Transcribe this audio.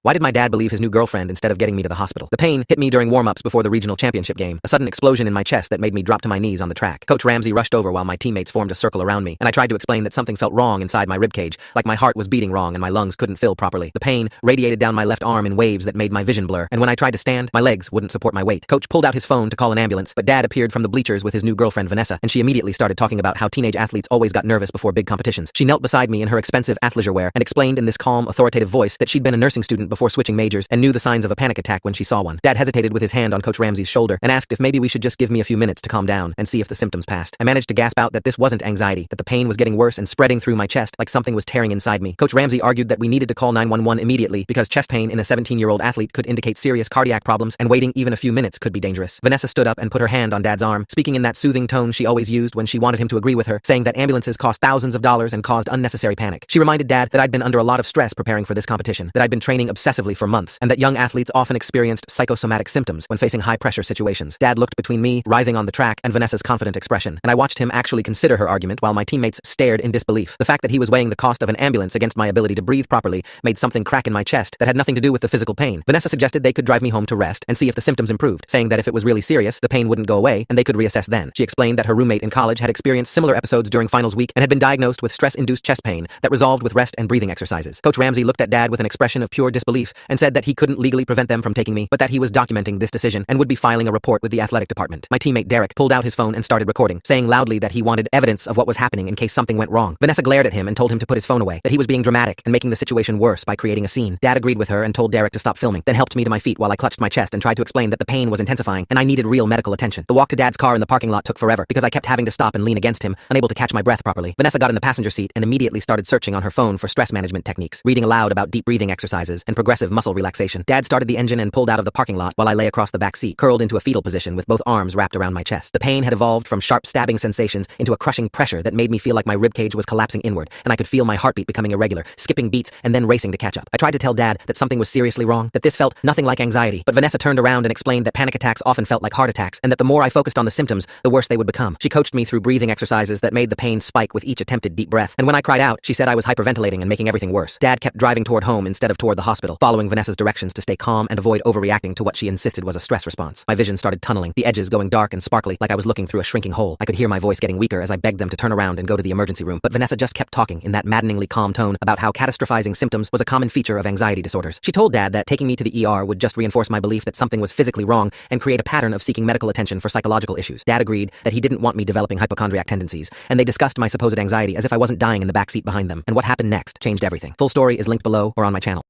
Why did my dad believe his new girlfriend instead of getting me to the hospital? The pain hit me during warm-ups before the regional championship game, a sudden explosion in my chest that made me drop to my knees on the track. Coach Ramsey rushed over while my teammates formed a circle around me, and I tried to explain that something felt wrong inside my ribcage, like my heart was beating wrong and my lungs couldn't fill properly. The pain radiated down my left arm in waves that made my vision blur, and when I tried to stand, my legs wouldn't support my weight. Coach pulled out his phone to call an ambulance, but Dad appeared from the bleachers with his new girlfriend Vanessa, and she immediately started talking about how teenage athletes always got nervous before big competitions. She knelt beside me in her expensive athleisure wear and explained in this calm, authoritative voice that she'd been a nursing student before switching majors and knew the signs of a panic attack when she saw one. Dad hesitated with his hand on Coach Ramsey's shoulder and asked if maybe we should just give me a few minutes to calm down and see if the symptoms passed. I managed to gasp out that this wasn't anxiety, that the pain was getting worse and spreading through my chest like something was tearing inside me. Coach Ramsey argued that we needed to call 911 immediately because chest pain in a 17-year-old athlete could indicate serious cardiac problems, and waiting even a few minutes could be dangerous. Vanessa stood up and put her hand on Dad's arm, speaking in that soothing tone she always used when she wanted him to agree with her, saying that ambulances cost thousands of dollars and caused unnecessary panic. She reminded Dad that I'd been under a lot of stress preparing for this competition, that I'd been training obsessively for months, and that young athletes often experienced psychosomatic symptoms when facing high-pressure situations. Dad looked between me, writhing on the track, and Vanessa's confident expression, and I watched him actually consider her argument while my teammates stared in disbelief. The fact that he was weighing the cost of an ambulance against my ability to breathe properly made something crack in my chest that had nothing to do with the physical pain. Vanessa suggested they could drive me home to rest and see if the symptoms improved, saying that if it was really serious, the pain wouldn't go away and they could reassess then. She explained that her roommate in college had experienced similar episodes during finals week and had been diagnosed with stress-induced chest pain that resolved with rest and breathing exercises. Coach Ramsey looked at Dad with an expression of pure disbelief and said that he couldn't legally prevent them from taking me, but that he was documenting this decision and would be filing a report with the athletic department. My teammate Derek pulled out his phone and started recording, saying loudly that he wanted evidence of what was happening in case something went wrong. Vanessa glared at him and told him to put his phone away, that he was being dramatic and making the situation worse by creating a scene. Dad agreed with her and told Derek to stop filming, then helped me to my feet while I clutched my chest and tried to explain that the pain was intensifying and I needed real medical attention. The walk to Dad's car in the parking lot took forever because I kept having to stop and lean against him, unable to catch my breath properly. Vanessa got in the passenger seat and immediately started searching on her phone for stress management techniques, reading aloud about deep breathing exercises and progressive muscle relaxation. Dad started the engine and pulled out of the parking lot while I lay across the back seat, curled into a fetal position with both arms wrapped around my chest. The pain had evolved from sharp stabbing sensations into a crushing pressure that made me feel like my ribcage was collapsing inward, and I could feel my heartbeat becoming irregular, skipping beats and then racing to catch up. I tried to tell Dad that something was seriously wrong, that this felt nothing like anxiety, but Vanessa turned around and explained that panic attacks often felt like heart attacks, and that the more I focused on the symptoms, the worse they would become. She coached me through breathing exercises that made the pain spike with each attempted deep breath, and when I cried out, she said I was hyperventilating and making everything worse. Dad kept driving toward home instead of toward the hospital, following Vanessa's directions to stay calm and avoid overreacting to what she insisted was a stress response. My vision started tunneling, the edges going dark and sparkly like I was looking through a shrinking hole. I could hear my voice getting weaker as I begged them to turn around and go to the emergency room, but Vanessa just kept talking in that maddeningly calm tone about how catastrophizing symptoms was a common feature of anxiety disorders. She told Dad that taking me to the ER would just reinforce my belief that something was physically wrong and create a pattern of seeking medical attention for psychological issues. Dad agreed that he didn't want me developing hypochondriac tendencies, and they discussed my supposed anxiety as if I wasn't dying in the backseat behind them. And what happened next changed everything. Full story is linked below or on my channel.